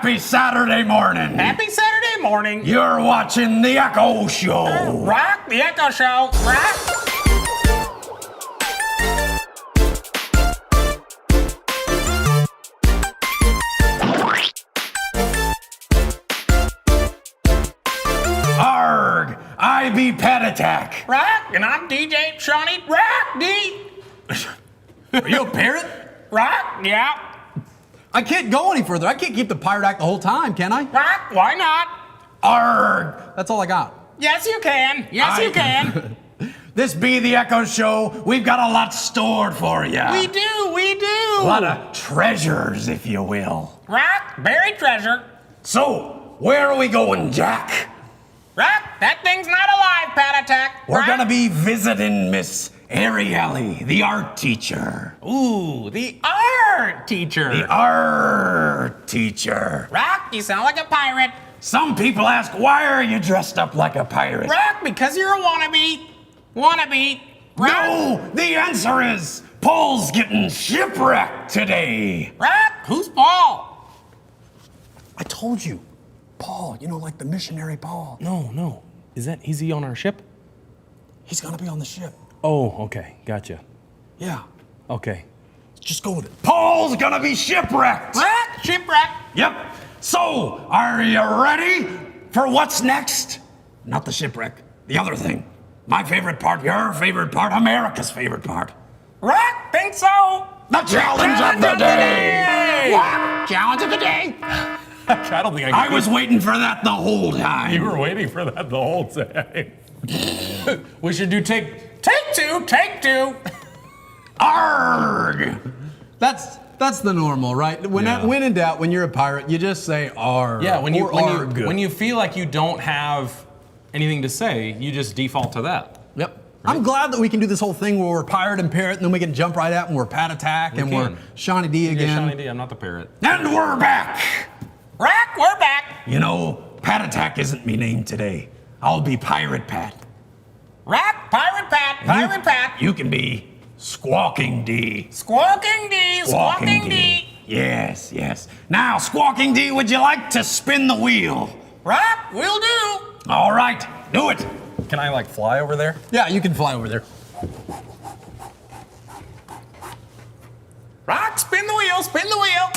Happy Saturday morning. Happy Saturday morning. You're watching the ECCO Show. Rock, the ECCO Show. Rock. Arg, I be Pet Attack. Rock, and I'm DJ Shawnee. Rock, D. Are you a parrot? Rock, yeah. I can't go any further. I can't keep the pirate act the whole time, can I? Rock, why not? Arg. That's all I got. Yes, you can. Yes, you can. This be the ECCO Show. We've got a lot stored for you. We do, we do. A lot of treasures, if you will. Rock, buried treasure. So, where are we going, Jack? Rock, that thing's not alive, Pat Attack. We're Rock. gonna be visiting Miss Arielle, the art teacher. Ooh, the art teacher. The art teacher. Rock, you sound like a pirate. Some people ask, why are you dressed up like a pirate? Rock, because you're a wannabe. Wannabe. Rock. No, the answer is Paul's getting shipwrecked today. Rock, who's Paul? I told you. Paul, you know, like the missionary Paul. No. Is he on our ship? He's gonna be on the ship. Oh, okay. Gotcha. Yeah. Okay. Just go with it. Paul's gonna be shipwrecked. Rock, shipwreck. Yep. So, are you ready for what's next? Not the shipwreck, the other thing. My favorite part, your favorite part, America's favorite part. Rock, think so. The challenge of the day. What? Challenge of the day. I don't think I was waiting for that the whole time. You were waiting for that the whole time. We should do take two. Arg. That's the normal, right? When in doubt, when you're a pirate, you just say arg. Yeah, when you feel like you don't have anything to say, you just default to that. Yep. Right? I'm glad that we can do this whole thing where we're pirate and parrot, and then we can jump right out and we're Pat Attack and we're Shawnee D again. Yeah, Shawnee D, I'm not the parrot. And we're back. Rock, we're back. You know, Pat Attack isn't me name today. I'll be Pirate Pat. Rock, Pirate Pat, Pirate Pat. You can be Squawking D. Squawking D, Squawking D. Yes. Now, Squawking D, would you like to spin the wheel? Rock, will do. All right, do it. Can I like fly over there? Yeah, you can fly over there. Rock, spin the wheel, spin the wheel.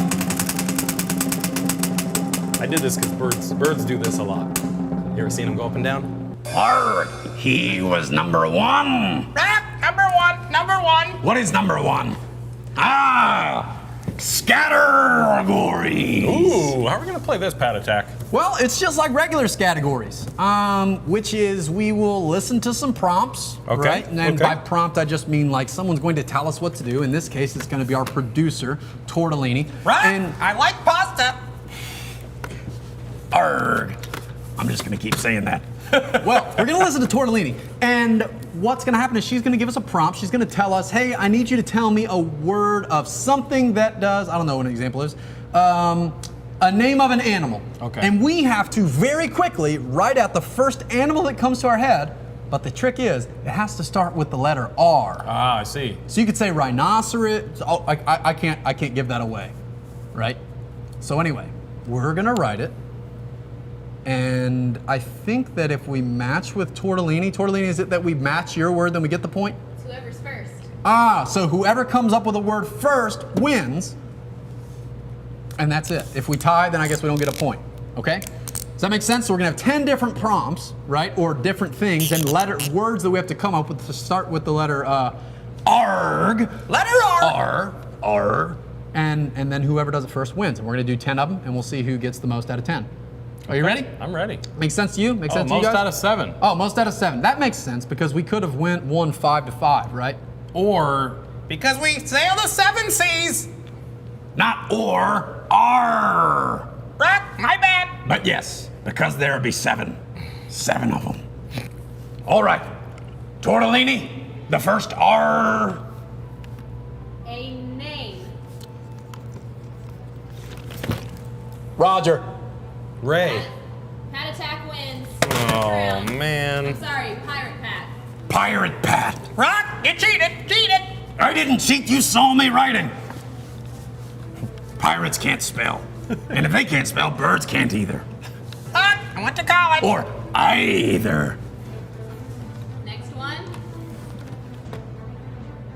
I did this because birds do this a lot. You ever seen them go up and down? Arg, he was number one. Rock, number one. What is number one? Categories. Ooh, how are we gonna play this, Pat Attack? Well, it's just like regular categories, which is we will listen to some prompts, Okay, right? And okay. by prompt, I just mean like someone's going to tell us what to do. In this case, it's going to be our producer, Tortellini. Rock, And I like pasta. Arg. I'm just gonna keep saying that. well, we're going to listen to Tortellini. And what's going to happen is she's going to give us a prompt. She's going to tell us, hey, I need you to tell me a word of something that does, I don't know what an example is, a name of an animal. Okay. And we have to very quickly write out the first animal that comes to our head. But the trick is, it has to start with the letter R. Ah, I see. So you could say rhinoceros. Oh, I can't give that away, right? So anyway, we're going to write it. And I think that if we match with Tortellini, is it that we match your word, then we get the point? It's whoever's first. So whoever comes up with a word first wins. And that's it. If we tie, then I guess we don't get a point. Okay? Does that make sense? So we're gonna have 10 different prompts, right? Or different things and words that we have to come up with to start with the letter Arg. Letter R. R. and then whoever does it first wins. And we're gonna do 10 of them and we'll see who gets the most out of 10. Are you ready? I'm ready. Makes sense to you? Makes sense to you Most guys? out of 7. Oh, most out of 7. That makes sense because we could have won 5-5, right? Or Because we sail the 7 seas. Not or, R. Rock, my bad. But yes, because there'll be 7. 7 of them. All right. Tortellini, the first R. A name. Roger. Ray. Pat Attack wins. Oh, Round. man. I'm sorry, Pirate Pat. Pirate Pat. Rock, you cheated. I didn't cheat, you saw me writing. Pirates can't spell. And if they can't spell, birds can't either. I went to college. Or either. Next one.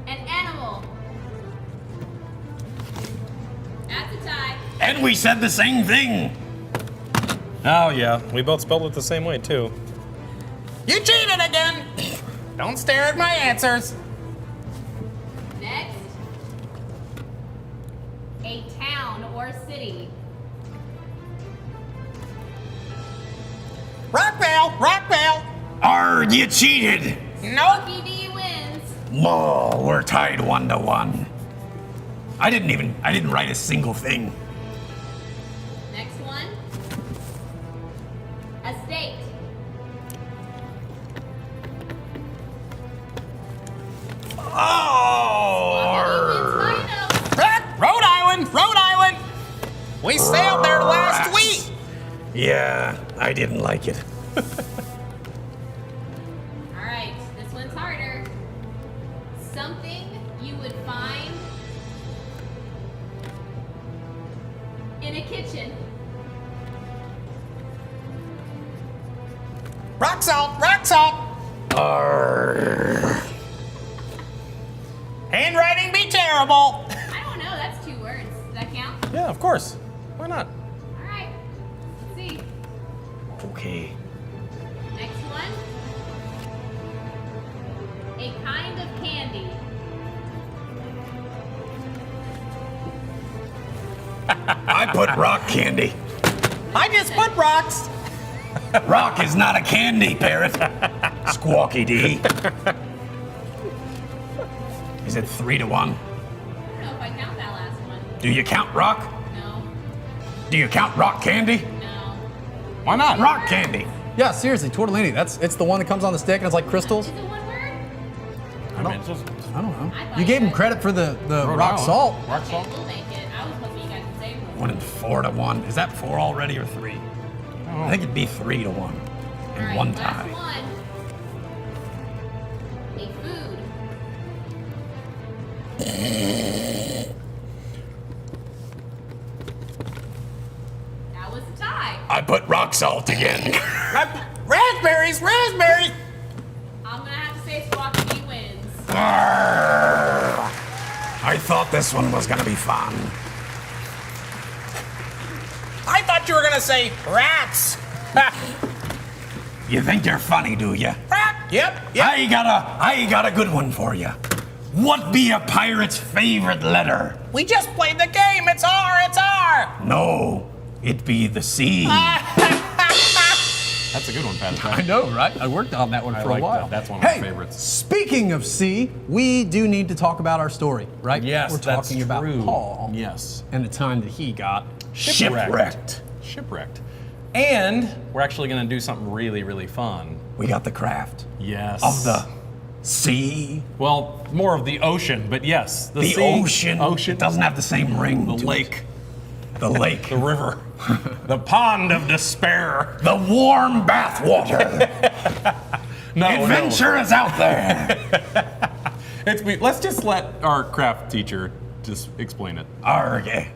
An animal. That's a tie. And we said the same thing. Oh, yeah. We both spelled it the same way, too. You cheated again. Don't stare at my answers. Next. A town or city. Rockville, Rockville. You cheated. Nope. Lucky D wins. Oh, we're tied 1-1. I didn't write a single thing. Next one. A state. Rhode Island, Rhode Island. We sailed there last week. Yeah, I didn't like it. All right, this one's harder. Something you would find in a kitchen. Rock salt, rock salt. Handwriting be terrible. I don't know, that's 2 words. Does that count? Yeah, of course. Why not? All right, let's see. Okay. Next one. A kind of candy. I put rock candy. I just put rocks. Rock is not a candy, parrot. Squawky D. Is it 3-1? I don't know if I count that last one. Do you count rock? No, Do you count rock candy? no. Why not? Rock candy. Yeah, seriously, tortellini. It's the one that comes on the stick and it's like crystals. Is it 1 word? I mean, it's just I don't know. I thought You gave you him guys- credit for the Rhode rock Island. salt. Rock Okay, salt. we'll make it. I was hoping you guys would say it. One and 4-1. Is that 4 already or 3? I think it'd be 3-1. All And right, 1 last tie. one. A food. That was a tie. I put rock salt again. Raspberries, raspberries. I'm gonna have to say Squawky D wins. I thought this one was gonna be fun. I thought you were gonna say rats. You think you're funny, do you? Yep. I got a good one for you. What be a pirate's favorite letter? We just played the game. It's R. It's R. No, it be the C. That's a good one, Pat. I know, right? I worked on that one I for a like while. that. That's one of my Hey, favorites. speaking of C, we do need to talk about our story, right? Yes, We're that's talking about true. Paul Yes. and the time that he got Shipwrecked. Shipwrecked. And we're actually going to do something really, really fun. We got the craft Yes. of the sea. Well, more of the ocean, but yes. The sea, ocean. Ocean. It doesn't have the same ring. The to lake. it. The lake. The river. The pond of despair. The warm bath water. No, Adventure is out there. Let's just let our craft teacher just explain it. Arrgh.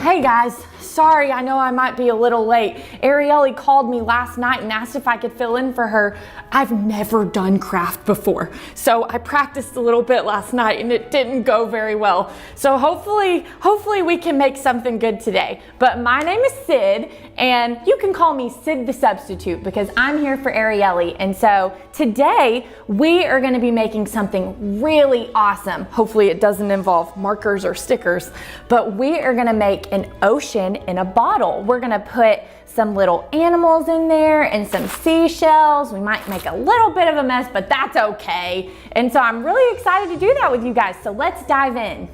Hey guys, sorry, I know I might be a little late. Arielle called me last night and asked if I could fill in for her. I've never done craft before, so I practiced a little bit last night and it didn't go very well. So hopefully we can make something good today. But my name is Sid, and you can call me Sid the Substitute because I'm here for Arielle. And so today we are gonna be making something really awesome. Hopefully it doesn't involve markers or stickers, but we are gonna make an ocean in a bottle. We're gonna put some little animals in there and some seashells. We might make a little bit of a mess, but that's okay. And so I'm really excited to do that with you guys. So let's dive in.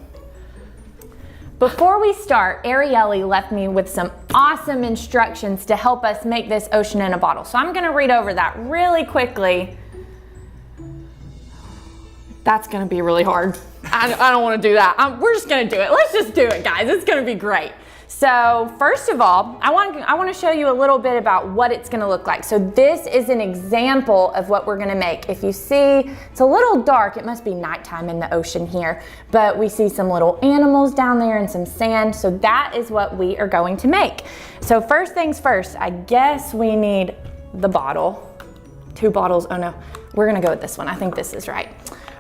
Before we start, Arielle left me with some awesome instructions to help us make this ocean in a bottle. So I'm gonna read over that really quickly. That's gonna be really hard. I don't wanna do that. We're just gonna do it. Let's just do it, guys. It's gonna be great. So first of all, I want to show you a little bit about what it's going to look like. So this is an example of what we're going to make. If you see, it's a little dark. It must be nighttime in the ocean here, but we see some little animals down there and some sand. So that is what we are going to make. So first things first, I guess we need the bottle. 2 bottles. Oh no, we're going to go with this one. I think this is right.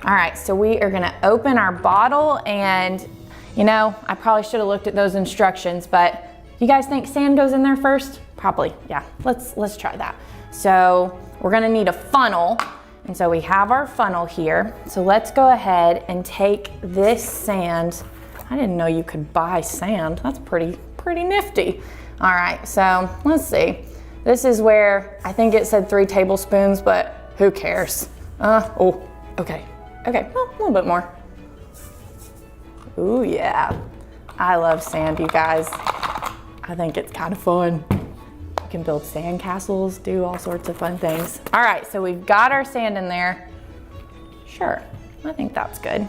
All right, so we are going to open our bottle, and you know, I probably should have looked at those instructions, but you guys think sand goes in there first? Probably, yeah. Let's try that. So we're gonna need a funnel, and so we have our funnel here. So let's go ahead and take this sand. I didn't know you could buy sand. That's pretty nifty. All right, so let's see. This is where I think it said 3 tablespoons, but who cares? Oh, okay, well, a little bit more. Ooh, yeah. I love sand, you guys. I think it's kind of fun. You can build sand castles, do all sorts of fun things. All right, so we've got our sand in there. Sure, I think that's good.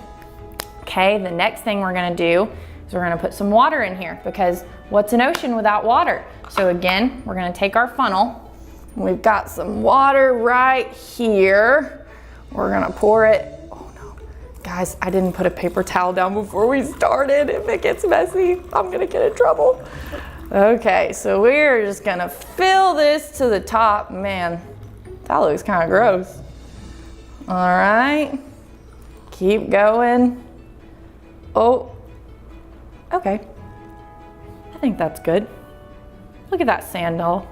Okay, the next thing we're gonna do is we're gonna put some water in here, because what's an ocean without water? So again, we're gonna take our funnel. We've got some water right here. We're gonna pour it. Guys, I didn't put a paper towel down before we started. If it gets messy, I'm gonna get in trouble. Okay, so we're just gonna fill this to the top. Man, that looks kind of gross. All right, keep going. Oh, okay. I think that's good. Look at that sand all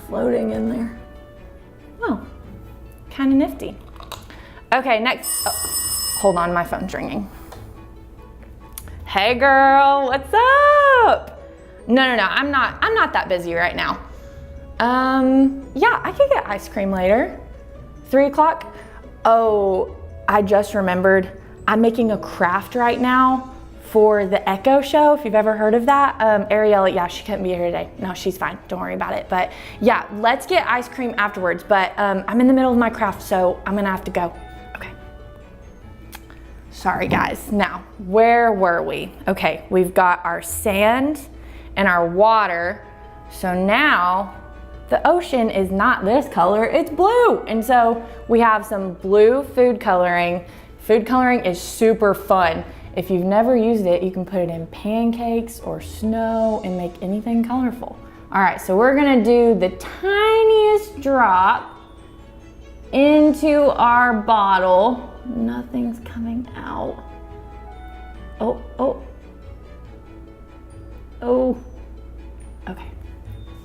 floating in there. Oh, kind of nifty. Okay, next. Oh. Hold on, my phone's ringing. Hey girl, what's up? No, I'm not that busy right now. Yeah, I could get ice cream later. 3 o'clock? Oh, I just remembered. I'm making a craft right now for the ECCO Show, if you've ever heard of that. Ariella, yeah, she couldn't be here today. No, she's fine, don't worry about it. But yeah, let's get ice cream afterwards. But I'm in the middle of my craft, so I'm gonna have to go. Sorry guys, now, where were we? Okay, we've got our sand and our water. So now the ocean is not this color, it's blue. And so we have some blue food coloring. Food coloring is super fun. If you've never used it, you can put it in pancakes or snow and make anything colorful. All right, so we're gonna do the tiniest drop into our bottle. Nothing's coming out. Oh. Okay.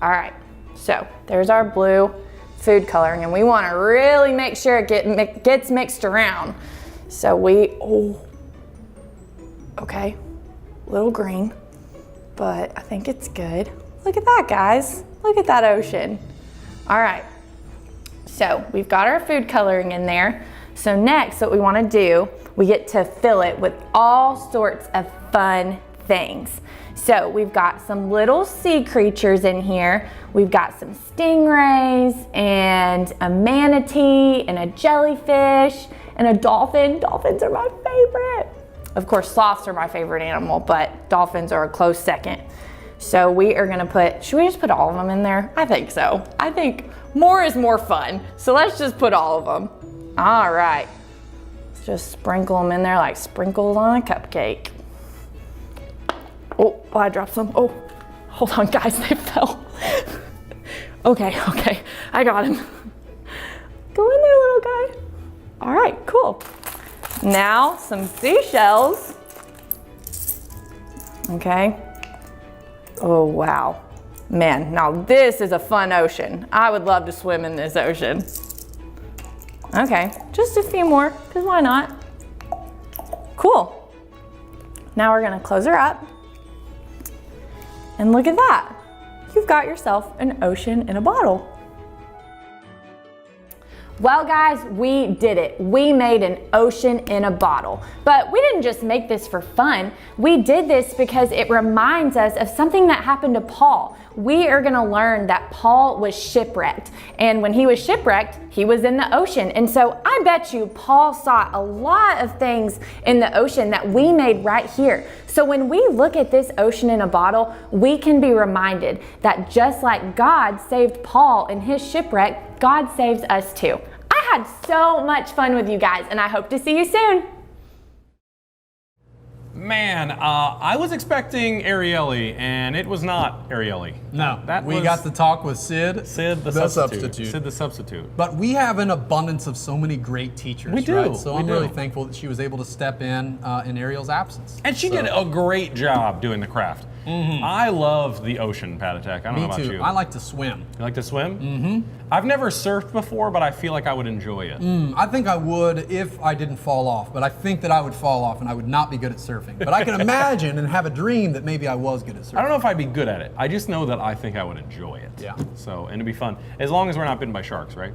All right, so there's our blue food coloring, and we wanna really make sure it gets mixed around. So okay, little green, but I think it's good. Look at that, guys. Look at that ocean. All right, so we've got our food coloring in there. So next, what we wanna do, we get to fill it with all sorts of fun things. So we've got some little sea creatures in here. We've got some stingrays and a manatee and a jellyfish and a dolphin. Dolphins are my favorite. Of course, sloths are my favorite animal, but dolphins are a close second. So we are gonna should we just put all of them in there? I think so. I think more is more fun. So let's just put all of them. All right, let's just sprinkle them in there like sprinkles on a cupcake. Oh, I dropped some. Oh, hold on guys, they fell. Okay, I got him. Go in there, little guy. All right, cool. Now some seashells. Okay. Oh, wow. Man, now this is a fun ocean. I would love to swim in this ocean. Okay, just a few more, because why not? Cool. Now we're gonna close her up. And look at that. You've got yourself an ocean in a bottle. Well, guys, we did it. We made an ocean in a bottle. But we didn't just make this for fun. We did this because it reminds us of something that happened to Paul. We are going to learn that Paul was shipwrecked. And when he was shipwrecked, he was in the ocean. And so I bet you Paul saw a lot of things in the ocean that we made right here. So when we look at this ocean in a bottle, we can be reminded that just like God saved Paul in his shipwreck, God saves us too. I had so much fun with you guys, and I hope to see you soon. Man, I was expecting Arieli, and it was not Arieli. No, that we was got to talk with Sid the substitute. Sid the substitute. But we have an abundance of so many great teachers. We do. Right? So I'm do. really thankful that she was able to step in Ariel's absence. And she did a great job doing the craft. I love the ocean, Patatek. I don't know about you. I like to swim. You like to swim? Mm-hmm. I've never surfed before, but I feel like I would enjoy it. I think I would if I didn't fall off, but I think that I would fall off and I would not be good at surfing. But I can imagine and have a dream that maybe I was good at surfing. I don't know if I'd be good at it. I just know that I think I would enjoy it. Yeah. So, and it'd be fun. As long as we're not bitten by sharks, right?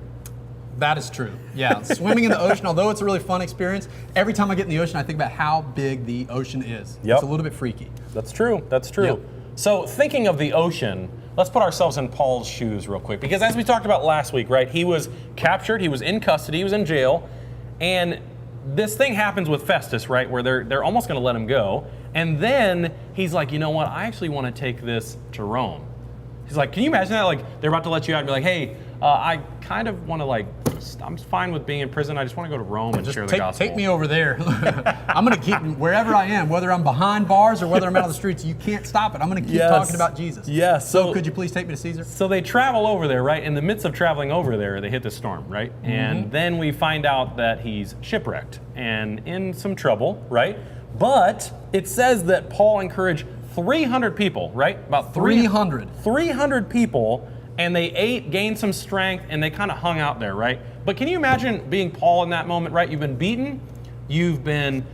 That is true. Yeah, swimming in the ocean, although it's a really fun experience, every time I get in the ocean, I think about how big the ocean is. Yep. It's a little bit freaky. That's true. That's true. Yep. So thinking of the ocean, let's put ourselves in Paul's shoes real quick, because as we talked about last week, right, he was captured, he was in custody, he was in jail, and this thing happens with Festus, right, where they're almost going to let him go, and then he's like, you know what, I actually want to take this to Rome. He's like, can you imagine that? Like, they're about to let you out and be like, hey, I kind of want to I'm fine with being in prison. I just want to go to Rome and share the gospel. Take me over there. I'm going to keep wherever I am, whether I'm behind bars or whether I'm out on the streets. You can't stop it. I'm going to keep talking about Jesus. Yes. So could you please take me to Caesar? So they travel over there, right? In the midst of traveling over there, they hit the storm, right? And then we find out that he's shipwrecked and in some trouble, right? But it says that Paul encouraged 300 people, right? About 300. 300 people, and they ate, gained some strength, and they kind of hung out there, right? But can you imagine being Paul in that moment, right? You've been beaten, you've been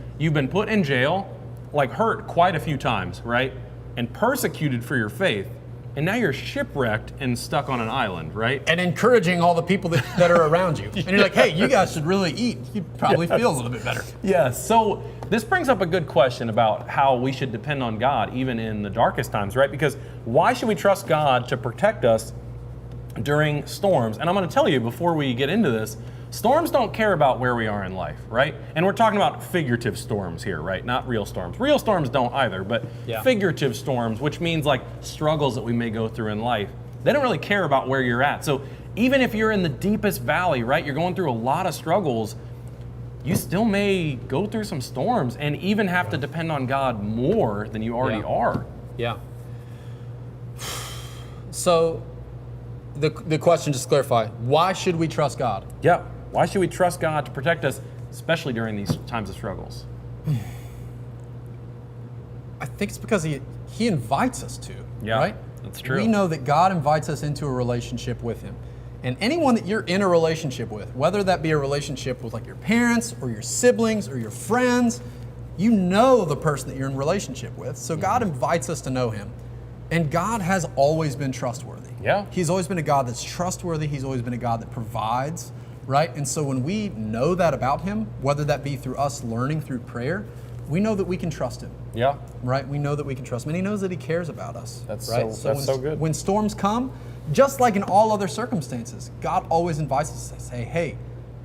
put in jail, like hurt quite a few times, right? And persecuted for your faith. And now you're shipwrecked and stuck on an island, right? And encouraging all the people that are around you. And you're like, hey, you guys should really eat. You'd probably feel a little bit better. Yeah, so this brings up a good question about how we should depend on God even in the darkest times, right? Because why should we trust God to protect us during storms? And I'm going to tell you before we get into this, storms don't care about where we are in life, right? And we're talking about figurative storms here, right? Not real storms. Real storms don't either, but figurative storms, which means like struggles that we may go through in life, they don't really care about where you're at. So even if you're in the deepest valley, right, you're going through a lot of struggles, you still may go through some storms and even have to depend on God more than you already are. Yeah. So the question, just to clarify, why should we trust God? Yeah. Why should we trust God to protect us, especially during these times of struggles? I think it's because he invites us to, right? That's true. We know that God invites us into a relationship with him. And anyone that you're in a relationship with, whether that be a relationship with like your parents or your siblings or your friends, you know the person that you're in a relationship with. So God invites us to know him. And God has always been trustworthy. Yeah. He's always been a God that's trustworthy. He's always been a God that provides, right? And so when we know that about him, whether that be through us learning through prayer, we know that we can trust him. Yeah. Right? We know that we can trust him. And he knows that he cares about us. That's right? so good. When storms come, just like in all other circumstances, God always invites us to say, hey,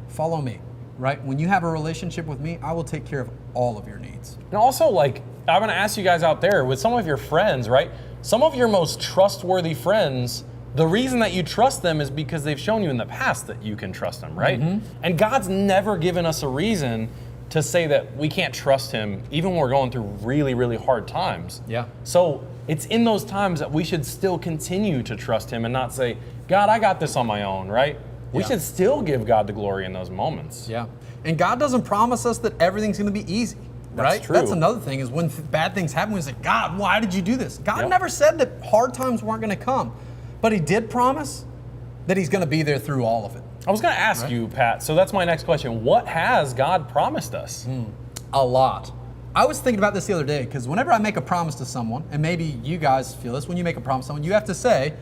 follow me, right? When you have a relationship with me, I will take care of all of your needs. And also, like, I'm going to ask you guys out there, with some of your friends, right? Some of your most trustworthy friends, the reason that you trust them is because they've shown you in the past that you can trust them, right? And God's never given us a reason to say that we can't trust him even when we're going through really, really hard times. Yeah. So it's in those times that we should still continue to trust him and not say, God, I got this on my own, right? We should still give God the glory in those moments. Yeah. And God doesn't promise us that everything's going to be easy. Right? True. That's another thing is when bad things happen, we say, God, why did you do this? God never said that hard times weren't going to come, but he did promise that he's going to be there through all of it. I was going to ask you, Pat, so that's my next question. What has God promised us? A lot. I was thinking about this the other day because whenever I make a promise to someone, and maybe you guys feel this, when you make a promise to someone, you have to say,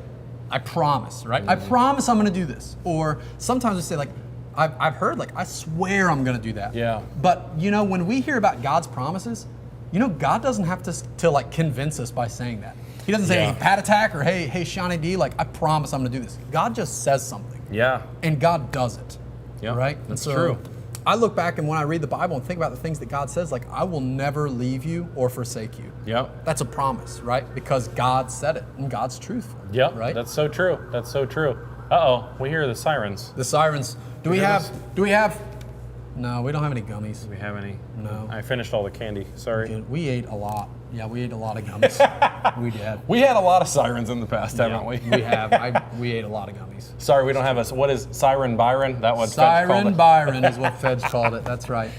I promise, right? I promise I'm going to do this. Or sometimes we say like, I've heard, like, I swear I'm going to do that. Yeah. But, you know, when we hear about God's promises, you know, God doesn't have to like, convince us by saying that. He doesn't say, Yeah. hey, Pat Attack, or hey, Shawnee D, like, I promise I'm going to do this. God just says something. Yeah. And God does it. Yeah, Right? that's And true. I look back and when I read the Bible and think about the things that God says, like, I will never leave you or forsake you. Yep. That's a promise, right? Because God said it and God's truthful. Yep. Right? That's so true. That's so true. Uh-oh, we hear the sirens. The sirens. Do we hear have, this? no, we don't have any gummies. Do we have any? No. I finished all the candy. Sorry. We ate a lot. Yeah, we ate a lot of gummies. We did. We had a lot of sirens in the past, haven't we? We have. We ate a lot of gummies. Sorry, we don't have a. What is Siren Byron? That what Feds called Siren it. Byron is what Feds called it. That's right.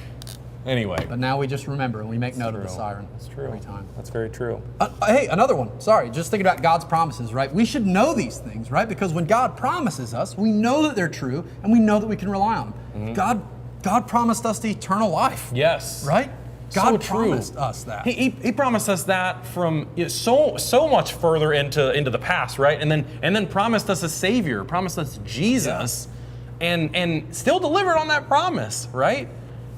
Anyway, But now we just remember and we make note of the true. siren. That's true. Every time. That's very true. Hey, another one. Sorry, just thinking about God's promises, right? We should know these things, right? Because when God promises us, we know that they're true and we know that we can rely on them. God promised us the eternal life. Yes. Right? God So true. promised us that. He promised us that from so much further into the past, right? And then promised us a Savior, promised us Jesus, and still delivered on that promise, right?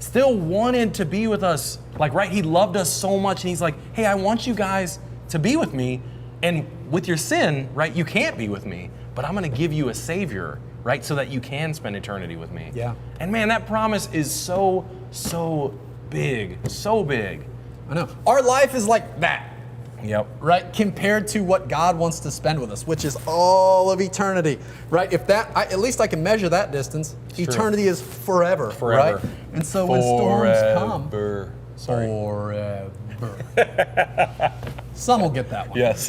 Still wanted to be with us, like, right? He loved us so much, and he's like, hey, I want you guys to be with me, and with your sin, right, you can't be with me, but I'm gonna give you a Savior, right, so that you can spend eternity with me. Yeah. And man, that promise is so big, so big. I know. Our life is like that. Yep. Right, compared to what God wants to spend with us, which is all of eternity, right? If that, at least I can measure that distance. true. Eternity is forever, Forever. right? And so when storms come, Forever. Sorry. forever. Some will get that one. Yes.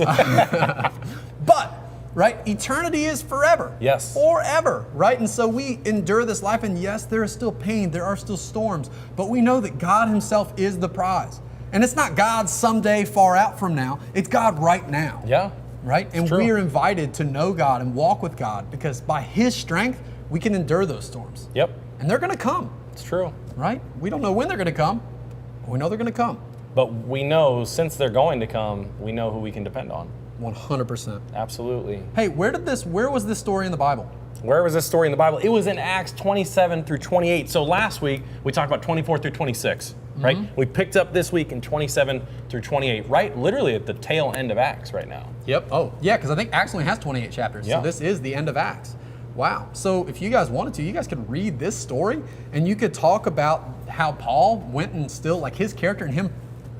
But, right, eternity is forever. Yes. Forever, right? And so we endure this life, and yes, there is still pain, there are still storms, but we know that God Himself is the prize. And it's not God someday far out from now, it's God right now. Yeah. Right? And true. we are invited to know God and walk with God because by His strength, we can endure those storms. Yep. And they're going to come, It's true. right? We don't know when they're going to come, but we know they're going to come. But we know, since they're going to come, we know who we can depend on. 100%. Absolutely. Hey, where was this story in the Bible? Where was this story in the Bible? It was in Acts 27 through 28. So last week, we talked about 24 through 26, right? We picked up this week in 27 through 28, right? Literally at the tail end of Acts right now. Yep. Oh, yeah, because I think Acts only has 28 chapters. Yeah. So this is the end of Acts. Wow. So if you guys wanted to, you guys could read this story and you could talk about how Paul went and still, like, his character and him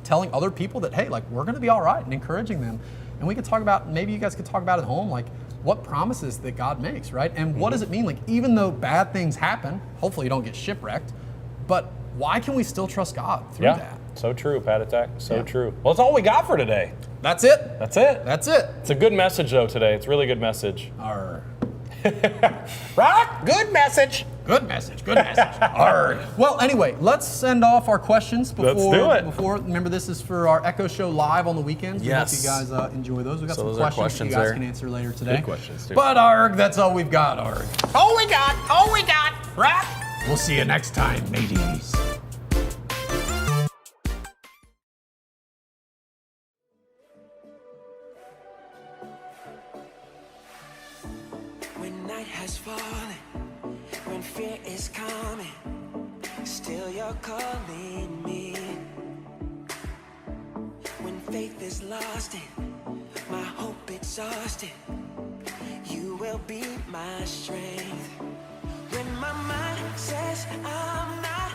telling other people that, hey, like, we're going to be all right, and encouraging them. And we could talk about, maybe you guys could talk about at home, like, what promises that God makes, right? And what does it mean? Like, even though bad things happen, hopefully you don't get shipwrecked, but why can we still trust God through that? So true, Pat Attack. So Yeah. true. Well, it's all we got for today. That's it. That's it. That's it. It's a good message, though, today. It's a really good message. Arr. Rock, good message. Good message. Good message. Arr. Well, anyway, let's send off our questions before. Let's do it. Remember, this is for our ECCO Show live on the weekends. Yes. We hope you guys enjoy those. We got So some those are questions you questions guys there. can answer later today. Good questions, too. But Arg, that's all we've got, Arg. All we got. Rock. We'll see you next time, mateys. When night has fallen, when fear is coming, still you're calling me. When faith is lost and my hope exhausted, you will be my strength. When my mind says I'm not